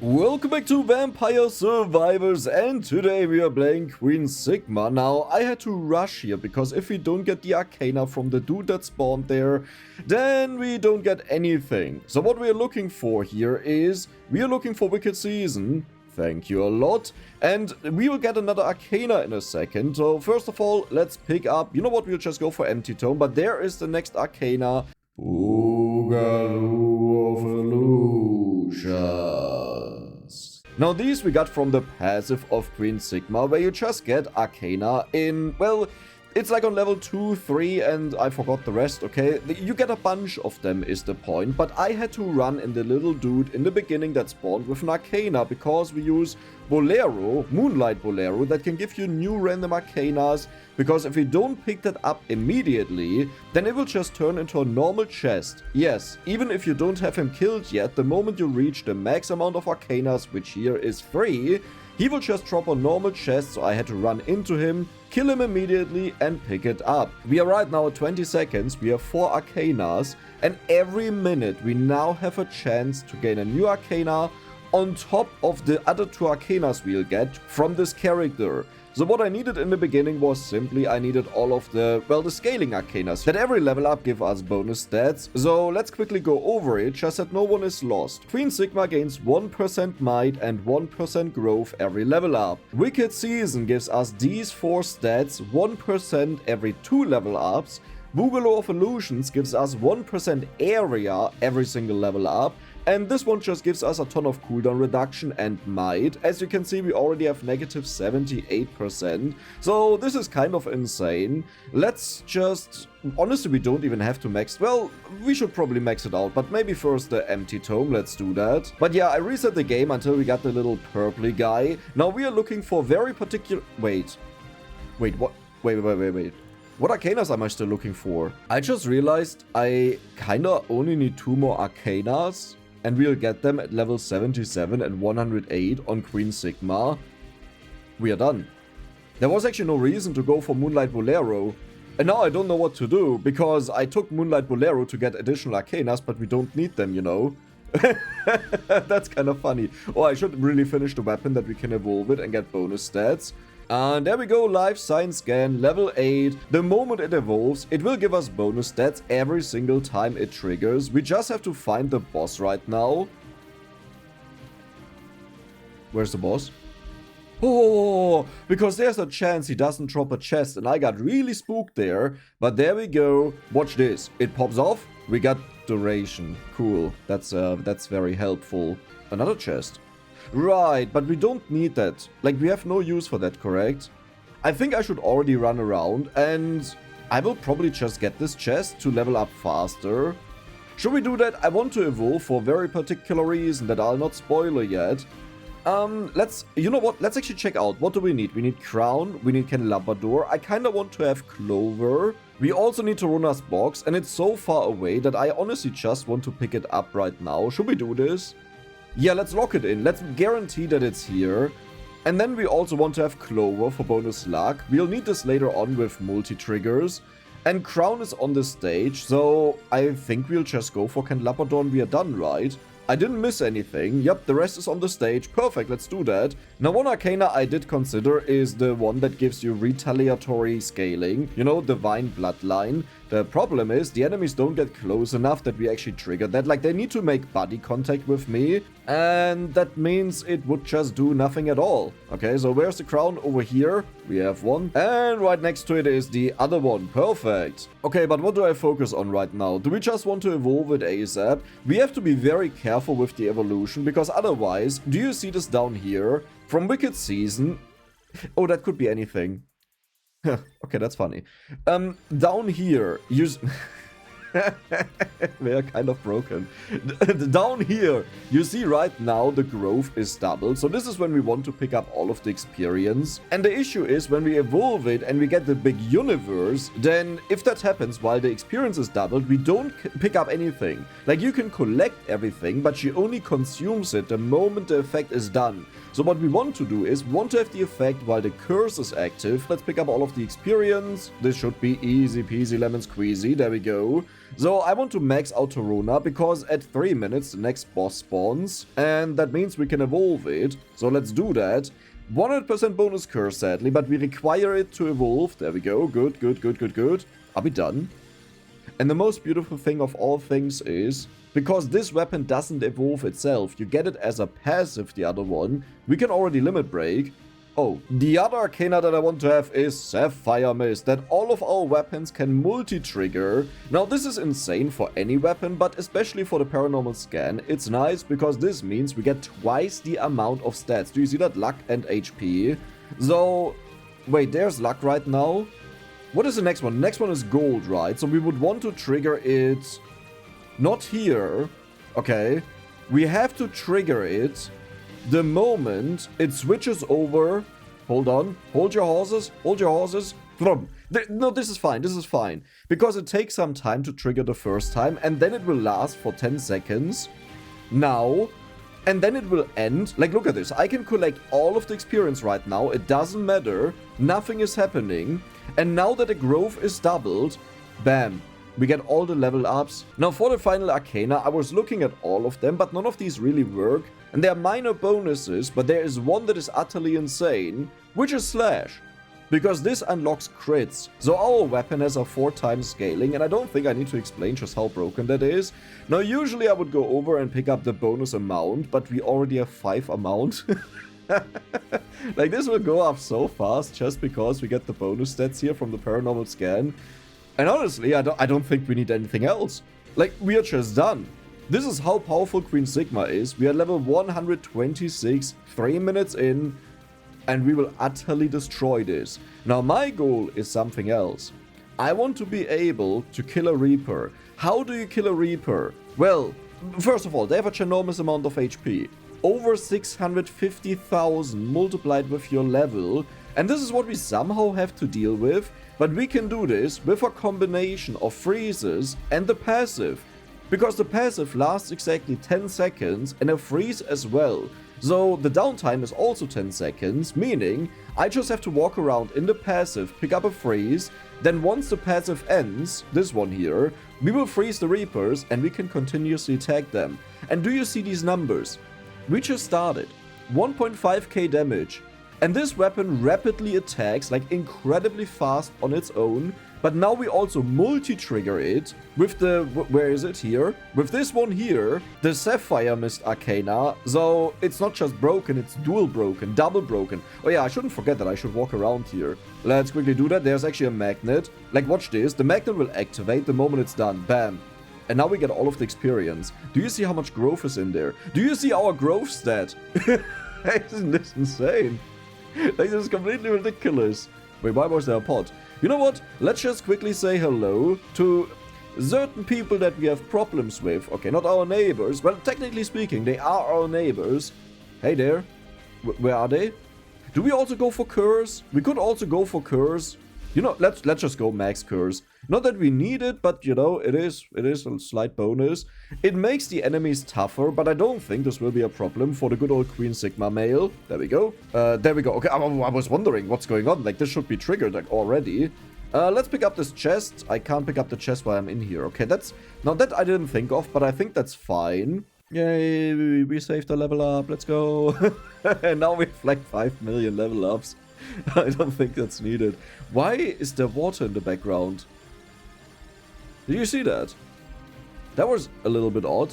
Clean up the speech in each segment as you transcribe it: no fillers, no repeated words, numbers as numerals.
Welcome back to Vampire Survivors, and today we are playing Queen Sigma. Now, I had to rush here because if we don't get the Arcana from the dude that spawned there, then we don't get anything. So what we are looking for here is, we are looking for Wicked Season. Thank you a lot. And we will get another Arcana in a second. So first of all, let's pick up, you know what, we'll just go for Empty Tome, but there is the next Arcana. Boogaloo of Illusions. Now these we got from the passive of Queen Sigma, where you just get Arcana in, well, it's like on level 2, 3, and I forgot the rest, okay? You get a bunch of them is the point, but I had to run in the little dude in the beginning that spawned with an Arcana, because we use Bolero, Moonlight Bolero, that can give you new random Arcanas, because if you don't pick that up immediately, then it will just turn into a normal chest. Yes, even if you don't have him killed yet, the moment you reach the max amount of Arcanas, which here is 3, he will just drop a normal chest, so I had to run into him, kill him immediately, and pick it up. We are right now at 20 seconds, we have 4 Arcanas, and every minute we now have a chance to gain a new Arcana on top of the other 2 Arcanas we'll get from this character. So what I needed in the beginning was simply I needed all of the, well, the scaling Arcanas that every level up give us bonus stats. So let's quickly go over it, just that no one is lost. Queen Sigma gains 1% might and 1% growth every level up. Wicked Season gives us these 4 stats, 1% every 2 level ups. Boogaloo of Illusions gives us 1% area every single level up. And this one just gives us a ton of cooldown reduction and might. As you can see, we already have negative 78%. So this is kind of insane. Let's just... Honestly, we don't even have to max... Well, we should probably max it out. But maybe first the Empty Tome. Let's do that. But yeah, I reset the game until we got the little purpley guy. Now we are looking for very particular... Wait, what? Wait. What Arcanas am I still looking for? I just realized I kinda only need 2 more Arcanas. And we'll get them at level 77 and 108 on Queen Sigma. We are done. There was actually no reason to go for Moonlight Bolero. And now I don't know what to do, because I took Moonlight Bolero to get additional Arcanas, but we don't need them, you know. That's kind of funny. Oh, I should really finish the weapon that we can evolve it and get bonus stats. And there we go, Life Science Scan, level 8. The moment it evolves, it will give us bonus stats every single time it triggers. We just have to find the boss right now. Where's the boss? Oh, because there's a chance he doesn't drop a chest, and I got really spooked there. But there we go. Watch this. It pops off. We got duration. Cool. That's very helpful. Another chest. Right, but we don't need that. Like, we have no use for that, correct? I think I should already run around, and I will probably just get this chest to level up faster. Should we do that? I want to evolve for a very particular reason that I'll not spoil yet. You know what? Let's actually check out. What do we need? We need Crown, we need Candelabrador. I kinda want to have Clover. We also need Torona's box, and it's so far away that I honestly just want to pick it up right now. Should we do this? Yeah, let's lock it in. Let's guarantee that it's here. And then we also want to have Clover for bonus luck. We'll need this later on with multi-triggers. And Crown is on the stage, so I think we'll just go for Candelabrador and we are done, right? I didn't miss anything. Yep, the rest is on the stage. Perfect, let's do that. Now, one Arcana I did consider is the one that gives you retaliatory scaling. You know, Divine Bloodline. The problem is, the enemies don't get close enough that we actually trigger that. Like, they need to make body contact with me. And that means it would just do nothing at all. Okay, so where's the crown? Over here. We have one. And right next to it is the other one. Perfect. Okay, but what do I focus on right now? Do we just want to evolve it ASAP? We have to be very careful with the evolution, because otherwise, do you see this down here? From Wicked Season... Oh, that could be anything. Okay, that's funny. Down here, we are kind of broken. Down here, you see right now the growth is doubled. So this is when we want to pick up all of the experience. And the issue is when we evolve it and we get the big universe, then if that happens while the experience is doubled, we don't pick up anything. Like, you can collect everything, but she only consumes it the moment the effect is done. So what we want to do is, we want to have the effect while the curse is active. Let's pick up all of the experience. This should be easy peasy lemon squeezy. There we go. So I want to max out Toruna because at 3 minutes the next boss spawns, and that means we can evolve it. So let's do that. 100% bonus curse, sadly, but we require it to evolve. There we go. Good, good, good, good, good. Are we done? And the most beautiful thing of all things is, because this weapon doesn't evolve itself, you get it as a passive, the other one, we can already limit break. Oh, the other Arcana that I want to have is Sapphire Mist, that all of our weapons can multi-trigger. Now this is insane for any weapon, but especially for the Paranormal Scan, it's nice because this means we get twice the amount of stats. Do you see that? Luck and HP. So, wait, there's luck right now. What is the next one? The next one is gold, right? So we would want to trigger it not here. Okay. We have to trigger it the moment it switches over. Hold on. Hold your horses. Hold your horses. No, this is fine. This is fine. Because it takes some time to trigger the first time, and then it will last for 10 seconds. Now, and then it will end. Like, look at this. I can collect all of the experience right now. It doesn't matter. Nothing is happening. And now that the growth is doubled, bam, we get all the level ups. Now for the final Arcana, I was looking at all of them, but none of these really work. And they are minor bonuses, but there is one that is utterly insane, which is Slash. Because this unlocks crits. So our weapon has a 4 times scaling, and I don't think I need to explain just how broken that is. Now usually I would go over and pick up the bonus amount, but we already have 5 amount. Like, this will go up so fast just because we get the bonus stats here from the Paranormal Scan. And honestly, I don't think we need anything else. Like, we are just done. This is how powerful Queen Sigma is. We are level 126, 3 minutes in, and we will utterly destroy this. Now, my goal is something else. I want to be able to kill a Reaper. How do you kill a Reaper? Well, first of all, they have a ginormous amount of HP. Over 650,000 multiplied with your level. And this is what we somehow have to deal with. But we can do this with a combination of freezes and the passive. Because the passive lasts exactly 10 seconds and a freeze as well. So the downtime is also 10 seconds, meaning I just have to walk around in the passive, pick up a freeze, then once the passive ends, this one here, we will freeze the Reapers and we can continuously tag them. And do you see these numbers? We just started. 1.5k damage. And this weapon rapidly attacks, like incredibly fast on its own. But now we also multi-trigger it with the... where is it? Here. With this one here, the Sapphire Mist Arcana. So it's not just broken, it's dual broken, double broken. Oh yeah, I shouldn't forget that I should walk around here. Let's quickly do that. There's actually a magnet. Like, watch this. The magnet will activate the moment it's done. Bam. And now we get all of the experience. Do you see how much growth is in there? Do you see our growth stat? Isn't this insane? Like, this is completely ridiculous. Wait, why was there a pot? You know what? Let's just quickly say hello to certain people that we have problems with. Okay, not our neighbors. Well, technically speaking, they are our neighbors. Hey there. Where are they? Do we also go for curse? We could also go for curse. You know, let's just go max curse. Not that we need it, but you know, it is a slight bonus. It makes the enemies tougher, but I don't think this will be a problem for the good old Queen Sigma male. There we go. There we go. Okay, I was wondering what's going on. Like, this should be triggered like already. Let's pick up this chest. I can't pick up the chest while I'm in here. Okay, that's... Now that I didn't think of, but I think that's fine. Yay, we saved a level up. Let's go. And now we have like 5 million level ups. I don't think that's needed. Why is there water in the background? Did you see that? That was a little bit odd.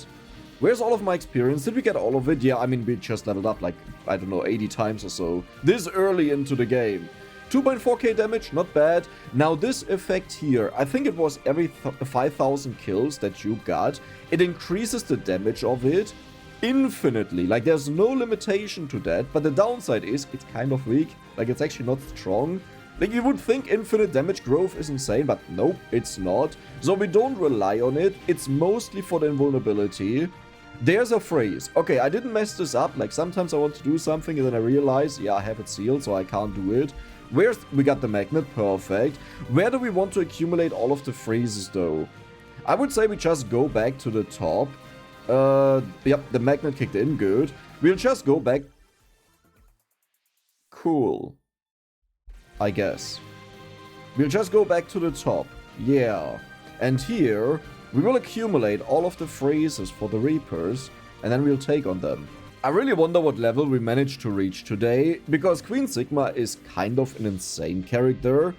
Where's all of my experience? Did we get all of it? Yeah, I mean, we just leveled up like, I don't know, 80 times or so. This early into the game. 2.4k damage, not bad. Now this effect here, I think it was every 5,000 kills that you got. It increases the damage of it infinitely. Like, there's no limitation to that, but the downside is it's kind of weak. Like, it's actually not strong. Like, you would think infinite damage growth is insane, but nope, it's not. So we don't rely on it. It's mostly for the invulnerability. There's a freeze. Okay, I didn't mess this up. Like, sometimes I want to do something and then I realize, yeah, I have it sealed, so I can't do it. We got the magnet, perfect. Where do we want to accumulate all of the freezes, though? I would say we just go back to the top. Yep, the magnet kicked in, good. We'll just go back. Cool. I guess. We'll just go back to the top. Yeah. And here, We will accumulate all of the freezes for the Reapers, and then we'll take on them. I really wonder what level we managed to reach today, because Queen Sigma is kind of an insane character,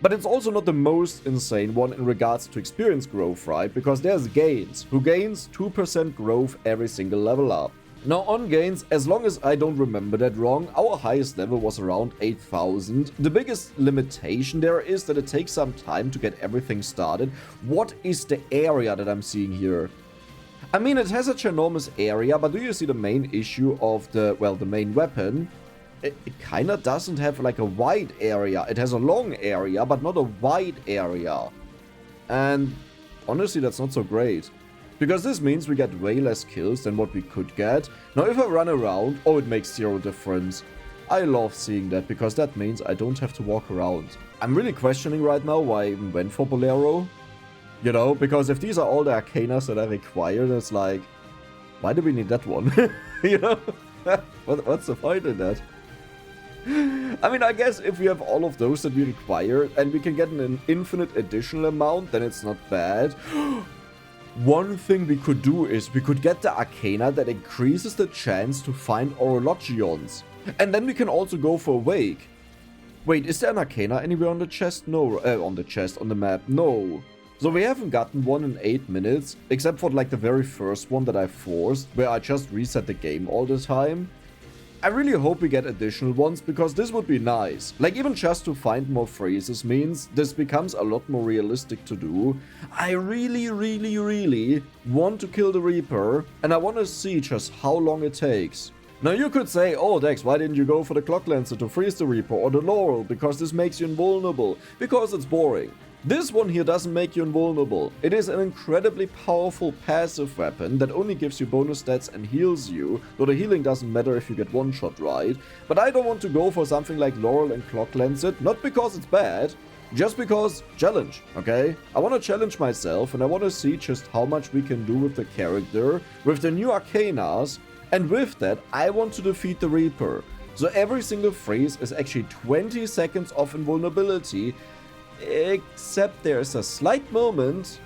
but it's also not the most insane one in regards to experience growth, right? Because there's Gains, who gains 2% growth every single level up. Now on Gains, as long as I don't remember that wrong, our highest level was around 8,000. The biggest limitation there is that it takes some time to get everything started. What is the area that I'm seeing here? I mean, it has a ginormous area, but do you see the main issue of the main weapon? It kind of doesn't have like a wide area. It has a long area, but not a wide area. And honestly, that's not so great. Because this means we get way less kills than what we could get. Now, if I run around, oh, it makes 0 difference. I love seeing that, because that means I don't have to walk around. I'm really questioning right now why I even went for Bolero. You know, because if these are all the Arcanas that I require, then it's like, why do we need that one? You know? What's the point in that? I mean, I guess if we have all of those that we require, and we can get an infinite additional amount, then it's not bad. One thing we could do is we could get the Arcana that increases the chance to find Orologions. And then we can also go for Wake. Wait, is there an Arcana anywhere on the chest? No, on the map. No. So we haven't gotten one in 8 minutes, except for like the very first one that I forced, where I just reset the game all the time. I really hope we get additional ones, because this would be nice. Like, even just to find more phrases means this becomes a lot more realistic to do. I really want to kill the Reaper, and I want to see just how long it takes. Now you could say, oh Dex, why didn't you go for the Clock Lancer to freeze the Reaper, or the Laurel, because this makes you invulnerable? Because it's boring. This one here doesn't make you invulnerable. It is an incredibly powerful passive weapon that only gives you bonus stats and heals you, though the healing doesn't matter if you get one shot right. But I don't want to go for something like Laurel and Clock Lancet, not because it's bad, just because challenge, okay? I want to challenge myself, and I want to see just how much we can do with the character, with the new Arcanas, and with that, I want to defeat the Reaper. So every single freeze is actually 20 seconds of invulnerability, except there's a slight moment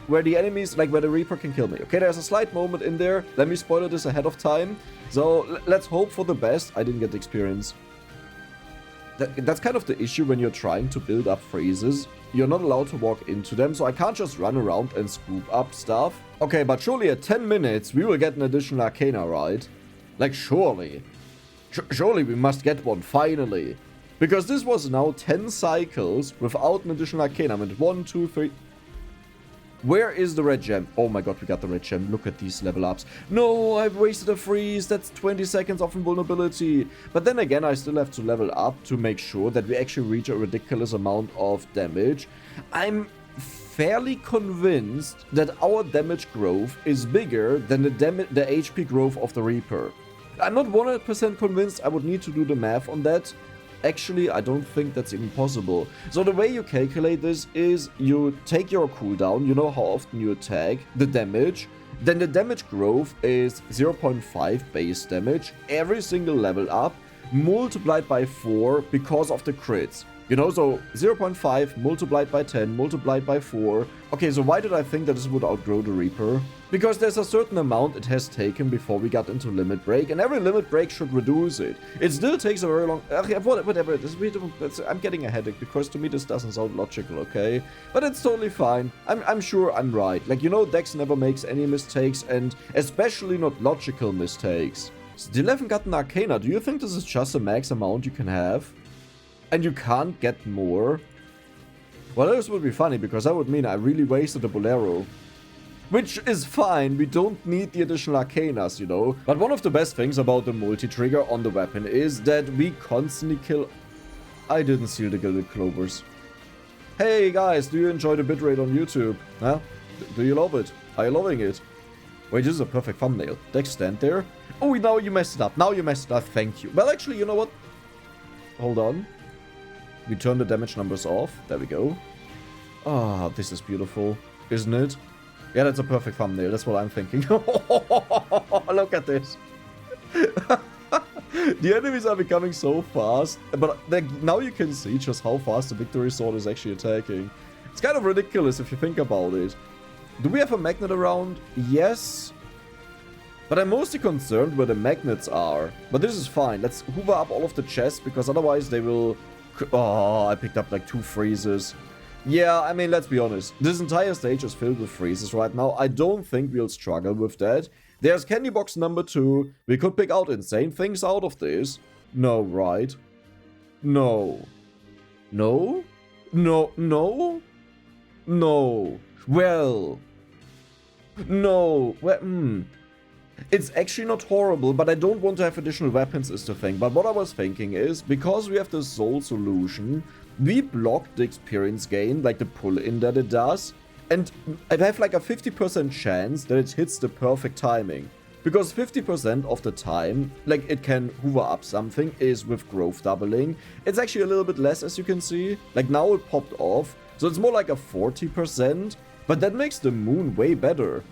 where the enemies, like where the Reaper can kill me. Okay, there's a slight moment in there. Let me spoil this ahead of time. So let's hope for the best. I didn't get the experience. That's kind of the issue when you're trying to build up phrases. You're not allowed to walk into them, so I can't just run around and scoop up stuff. Okay, but surely at 10 minutes we will get an additional Arcana, right? Like, surely. Surely we must get one, finally. Because this was now 10 cycles without an additional Arcana. I mean, 1, 2, 3... Where is the red gem? Oh my god, we got the red gem. Look at these level ups. No, I've wasted a freeze. That's 20 seconds of invulnerability. But then again, I still have to level up to make sure that we actually reach a ridiculous amount of damage. I'm fairly convinced that our damage growth is bigger than the HP growth of the Reaper. I'm not 100% convinced. I would need to do the math on that. Actually, I don't think that's even possible. So the way you calculate this is you take your cooldown, you know how often you attack, the damage, then the damage growth is 0.5 base damage every single level up, multiplied by 4 because of the crits. You know, so 0.5 multiplied by 10 multiplied by 4. Okay, so why did I think that this would outgrow the Reaper? Because there's a certain amount it has taken before we got into limit break, and every limit break should reduce it. It still takes a very long... whatever it is, I'm getting a headache, because to me this doesn't sound logical, okay? But it's totally fine. I'm sure I'm right. Like, you know, Dex never makes any mistakes, and especially not logical mistakes. Still haven't gotten Arcana. Do you think this is just the max amount you can have? And you can't get more? Well, this would be funny, because that would mean I really wasted a Bolero. Which is fine, we don't need the additional Arcanas, you know. But one of the best things about the multi-trigger on the weapon is that we constantly kill... I didn't steal the Gilded Clovers. Hey guys, do you enjoy the bitrate on YouTube? Huh? Do you love it? Are you loving it? Wait, this is a perfect thumbnail. Dex, stand there. Oh, now you messed it up. Now you messed it up. Thank you. Well, actually, you know what? Hold on. We turn the damage numbers off. There we go. Ah, this is beautiful, isn't it? Yeah, that's a perfect thumbnail. That's what I'm thinking. Look at this. The enemies are becoming so fast, but now you can see just how fast the Victory Sword is actually attacking. It's kind of ridiculous if you think about it. Do we have a magnet around? Yes. But I'm mostly concerned where the magnets are. But this is fine. Let's hoover up all of the chests, because otherwise they will... Oh, I picked up like 2 freezes. Yeah, I mean, let's be honest. This entire stage is filled with freezes right now. I don't think we'll struggle with that. There's candy box number 2. We could pick out insane things out of this. No, right? No. No? No, no? No. Well. No. Well, It's actually not horrible, but I don't want to have additional weapons is the thing. But what I was thinking is, because we have the soul solution, we block the experience gain, like the pull-in that it does. And I have like a 50% chance that it hits the perfect timing. Because 50% of the time, like it can hoover up something, is with growth doubling. It's actually a little bit less, as you can see. Like now it popped off, so it's more like a 40%. But that makes the moon way better,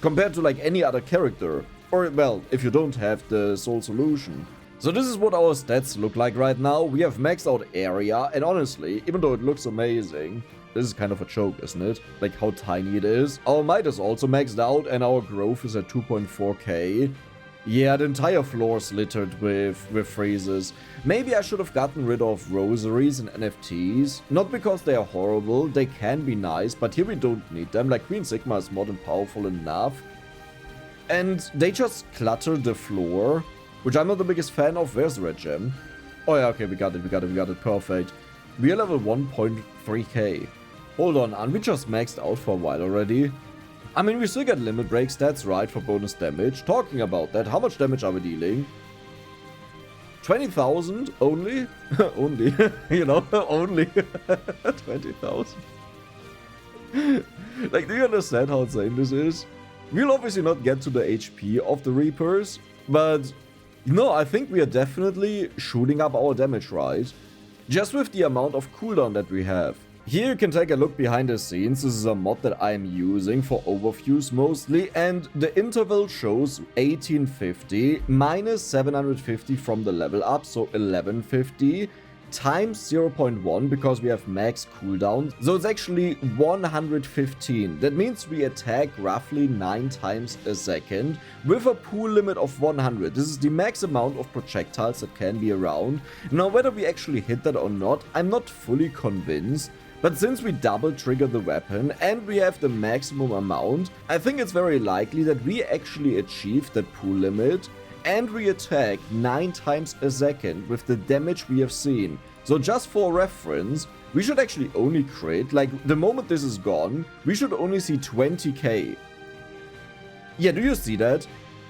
compared to like any other character. Or, well, if you don't have the soul solution. So this is what our stats look like right now. We have maxed out area, and honestly, even though it looks amazing, this is kind of a joke, isn't it? Like how tiny it is. Our might is also maxed out, and our growth is at 2.4k. Yeah, the entire floor is littered with freezes. Maybe I should have gotten rid of rosaries and NFTs. Not because they are horrible, they can be nice, but here we don't need them. Like Queen Sigma is more than powerful enough. And they just clutter the floor, which I'm not the biggest fan of. Where's the red gem? Oh yeah, okay, we got it, perfect. We are level 1.3k. Hold on, aren't we just maxed out for a while already? I mean, we still get limit break stats, right, for bonus damage. Talking about that, how much damage are we dealing? 20,000 only? Only, you know, only 20,000. Like, do you understand how insane this is? We'll obviously not get to the HP of the Reapers, but no, I think we are definitely shooting up our damage, right? Just with the amount of cooldown that we have. Here you can take a look behind the scenes. This is a mod that I'm using for overviews mostly, and the interval shows 1850 minus 750 from the level up, so 1150. Times 0.1 because we have max cooldown, so it's actually 115. That means we attack roughly 9 times a second with a pool limit of 100. This is the max amount of projectiles that can be around. Now, whether we actually hit that or not, I'm not fully convinced. But since we double trigger the weapon and we have the maximum amount, I think it's very likely that we actually achieve that pool limit. And we attack 9 times a second with the damage we have seen. So just for reference, we should actually only crit, like the moment this is gone, we should only see 20k. Yeah, do you see that?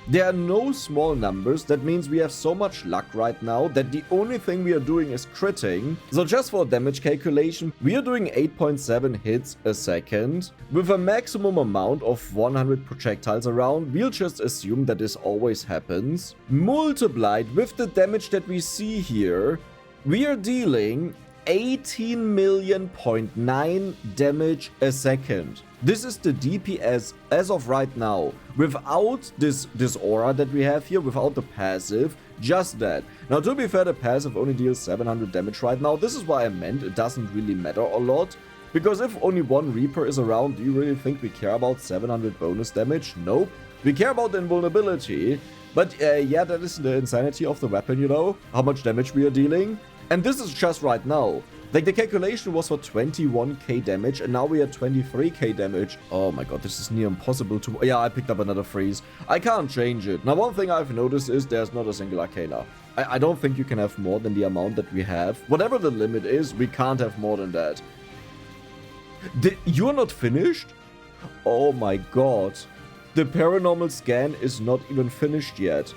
There are no small numbers. That means we have so much luck right now that the only thing we are doing is critting. So just for damage calculation, we are doing 8.7 hits a second. With a maximum amount of 100 projectiles around, we'll just assume that this always happens. Multiplied with the damage that we see here, we are dealing 18,000,000.9 damage a second. This is the DPS as of right now, without this aura that we have here, without the passive, just that. Now, to be fair, the passive only deals 700 damage right now. This is why I meant it doesn't really matter a lot, because if only one Reaper is around, do you really think we care about 700 bonus damage? Nope. We care about the invulnerability, but yeah, that is the insanity of the weapon, you know, how much damage we are dealing. And this is just right now. Like, the calculation was for 21k damage, and now we are 23k damage. Oh my god, this is near impossible to... Yeah, I picked up another freeze. I can't change it. Now, one thing I've noticed is there's not a single Arcana. I don't think you can have more than the amount that we have. Whatever the limit is, we can't have more than that. You're not finished? Oh my god. The paranormal scan is not even finished yet.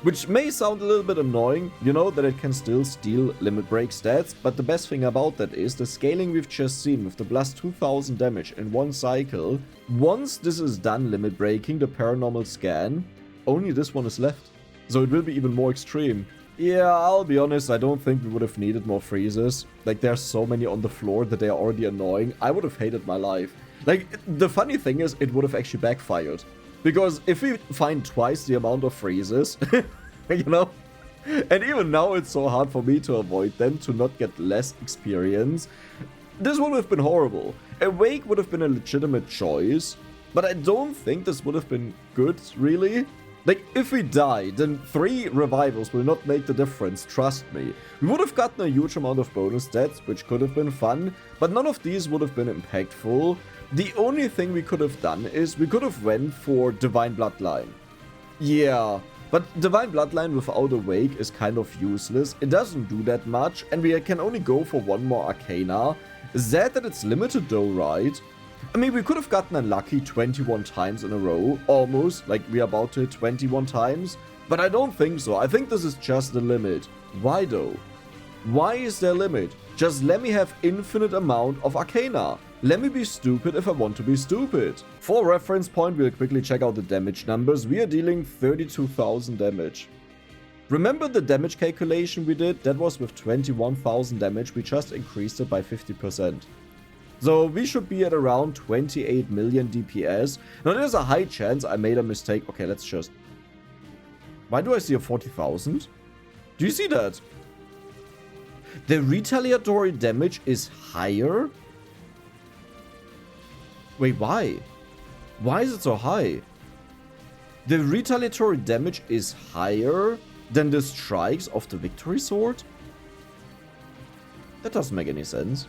Which may sound a little bit annoying, you know, that it can still steal limit break stats, but the best thing about that is the scaling we've just seen with the plus 2000 damage in one cycle. Once this is done limit breaking the paranormal scan, only this one is left. So it will be even more extreme. Yeah, I'll be honest, I don't think we would have needed more freezes. Like, there's so many on the floor that they are already annoying. I would have hated my life. Like, the funny thing is, it would have actually backfired. Because if we find twice the amount of freezes, you know, and even now it's so hard for me to avoid them, to not get less experience, this would have been horrible. Awake would have been a legitimate choice, But I don't think this would have been good, really. Like, if we die, then 3 revivals will not make the difference, trust me. We would have gotten a huge amount of bonus stats, which could have been fun, but none of these would have been impactful. The only thing we could have done is we could have went for Divine Bloodline. Yeah, but Divine Bloodline without Awake is kind of useless. It doesn't do that much, and we can only go for 1 more Arcana. Sad that it's limited though, right? I mean, we could have gotten unlucky 21 times in a row, almost, like we are about to hit 21 times. But I don't think so. I think this is just the limit. Why though? Why is there a limit? Just let me have infinite amount of Arcana. Let me be stupid if I want to be stupid. For reference point, we'll quickly check out the damage numbers. We are dealing 32,000 damage. Remember the damage calculation we did? That was with 21,000 damage. We just increased it by 50%. So we should be at around 28 million DPS. Now there's a high chance I made a mistake. Okay, let's just... Why do I see a 40,000? Do you see that? The retaliatory damage is higher? Wait, why? Why is it so high? The retaliatory damage is higher than the strikes of the victory sword? That doesn't make any sense.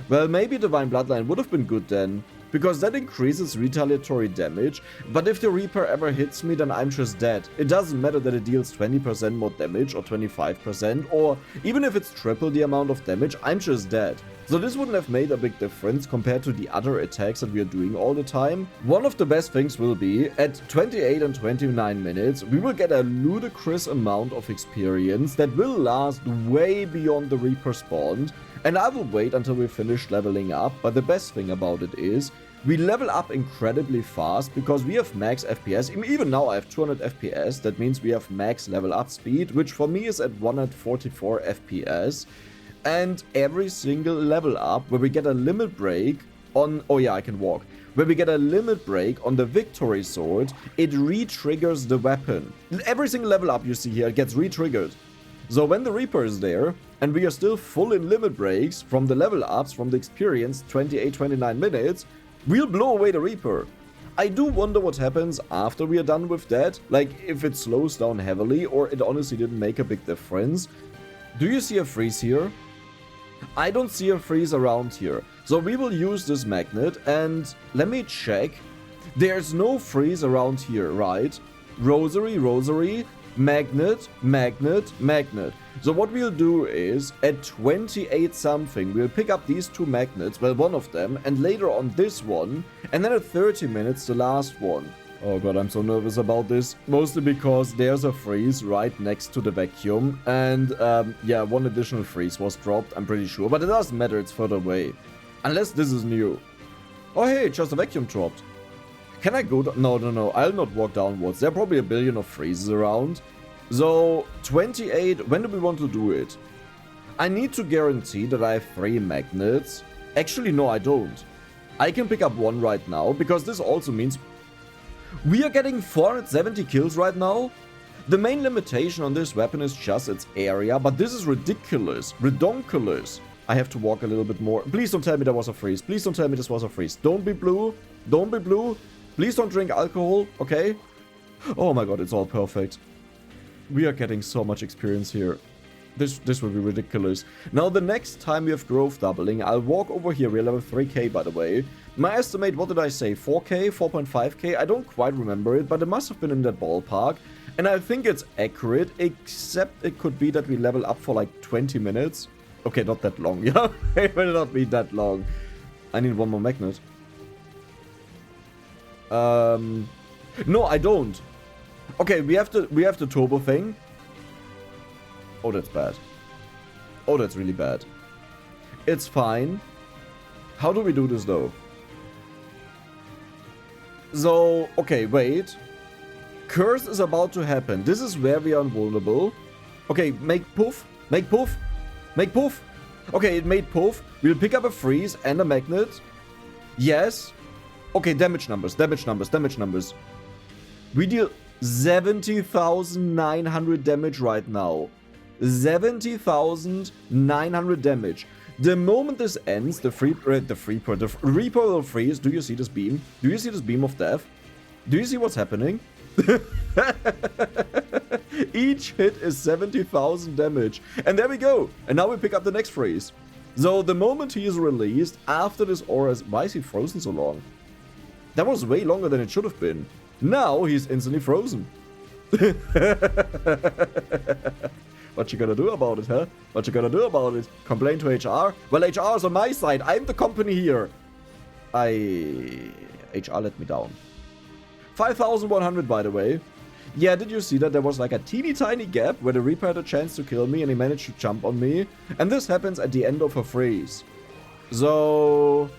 Well, maybe Divine Bloodline would have been good then, because that increases retaliatory damage, but if the Reaper ever hits me, then I'm just dead. It doesn't matter that it deals 20% more damage or 25%, or even if it's triple the amount of damage, I'm just dead. So this wouldn't have made a big difference compared to the other attacks that we are doing all the time. One of the best things will be, at 28 and 29 minutes, we will get a ludicrous amount of experience that will last way beyond the Reaper spawned. And I will wait until we finish leveling up, but the best thing about it is, we level up incredibly fast because we have max FPS. Even now I have 200 FPS, that means we have max level up speed, which for me is at 144 FPS. And every single level up where we get a limit break on... Oh yeah, I can walk. Where we get a limit break on the victory sword, it re-triggers the weapon. Every single level up you see here, it gets re-triggered. So when the Reaper is there, and we are still full in limit breaks from the level ups, from the experience, 28-29 minutes, we'll blow away the Reaper. I do wonder what happens after we are done with that, like if it slows down heavily or it honestly didn't make a big difference. Do you see a freeze here? I don't see a freeze around here. So we will use this magnet and let me check. There's no freeze around here, right? Rosary, rosary. Magnet, magnet, magnet. So what we'll do is, at 28 something, we'll pick up these 2 magnets, well, one of them, and later on this one, and then at 30 minutes, the last one. Oh god, I'm so nervous about this. Mostly because there's a freeze right next to the vacuum, and yeah, 1 additional freeze was dropped, I'm pretty sure, but it doesn't matter, it's further away. Unless this is new. Oh hey, just a vacuum dropped. Can I go down? No, I'll not walk downwards. There are probably a billion of freezes around. So, 28, when do we want to do it? I need to guarantee that I have 3 magnets. Actually, no, I don't. I can pick up 1 right now, because this also means we are getting 470 kills right now. The main limitation on this weapon is just its area, but this is ridiculous. Redonkulous. I have to walk a little bit more. Please don't tell me there was a freeze. Please don't tell me this was a freeze. Don't be blue. Don't be blue. Please don't drink alcohol, okay? Oh my god, it's all perfect. We are getting so much experience here. This will be ridiculous. Now, the next time we have growth doubling, I'll walk over here. We're level 3k, by the way. My estimate, what did I say? 4k? 4.5k? I don't quite remember it, but it must have been in that ballpark. And I think it's accurate, except it could be that we level up for like 20 minutes. Okay, not that long, yeah? It will not be that long. I need 1 more magnet. No, I don't. Okay, we have the turbo thing. Oh, that's bad. Oh, that's really bad. It's fine. How do we do this though? So, okay, wait. Curse is about to happen. This is where we are invulnerable. Okay, make poof. Make poof. Make poof. Okay, it made poof. We'll pick up a freeze and a magnet. Yes. Okay, damage numbers, damage numbers, damage numbers. We deal 70,900 damage right now. 70,900 damage. The moment this ends, the Reaper will freeze. Do you see this beam? Do you see this beam of death? Do you see what's happening? Each hit is 70,000 damage. And there we go. And now we pick up the next freeze. So the moment he is released, after this aura is... Why is he frozen so long? That was way longer than it should have been. Now he's instantly frozen. What you gonna do about it, huh? What you gonna do about it? Complain to HR? Well, HR is on my side. I'm the company here. HR let me down. 5,100, by the way. Yeah, did you see that there was like a teeny tiny gap where the Reaper had a chance to kill me and he managed to jump on me? And this happens at the end of a freeze. So...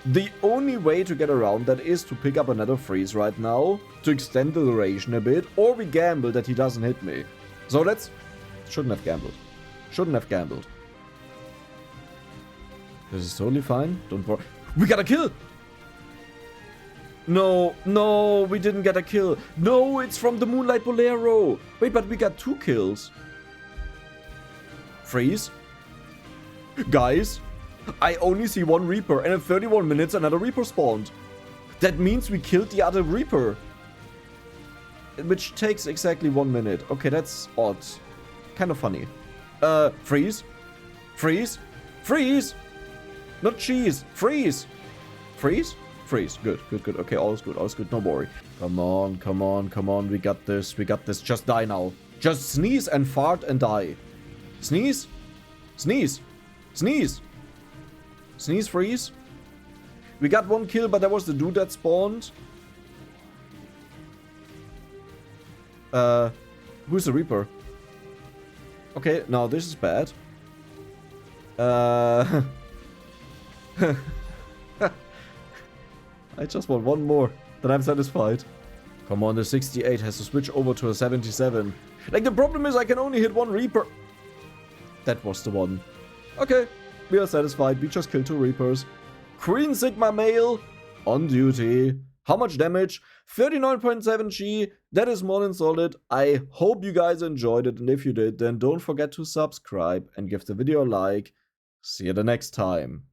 the only way to get around that is to pick up another freeze right now, to extend the duration a bit, or we gamble that he doesn't hit me. So that's... shouldn't have gambled. Shouldn't have gambled. This is totally fine. Don't worry. We got a kill! No, no, we didn't get a kill. No, it's from the Moonlight Bolero. Wait, but we got 2 kills. Freeze. Guys, I only see 1 Reaper, and in 31 minutes another Reaper spawned. That means we killed the other Reaper. Which takes exactly 1 minute. Okay, that's odd. Kind of funny. Freeze. Freeze. Freeze! Not cheese. Freeze! Freeze? Freeze. Good, good, good. Okay, all is good, all is good. No worry. Come on, come on, come on. We got this, we got this. Just die now. Just sneeze and fart and die. Sneeze. Sneeze. Sneeze. Sneeze, freeze. We got 1 kill, but that was the dude that spawned. Who's the Reaper? Okay, now this is bad. I just want 1 more, then I'm satisfied. Come on, the 68 has to switch over to a 77. Like, the problem is I can only hit 1 Reaper. That was the one. Okay, we are satisfied. We just killed 2 Reapers. Queen Sigma male on duty. How much damage? 39.7 G. That is more than solid. I hope you guys enjoyed it, and if you did, then don't forget to subscribe and give the video a like. See you the next time.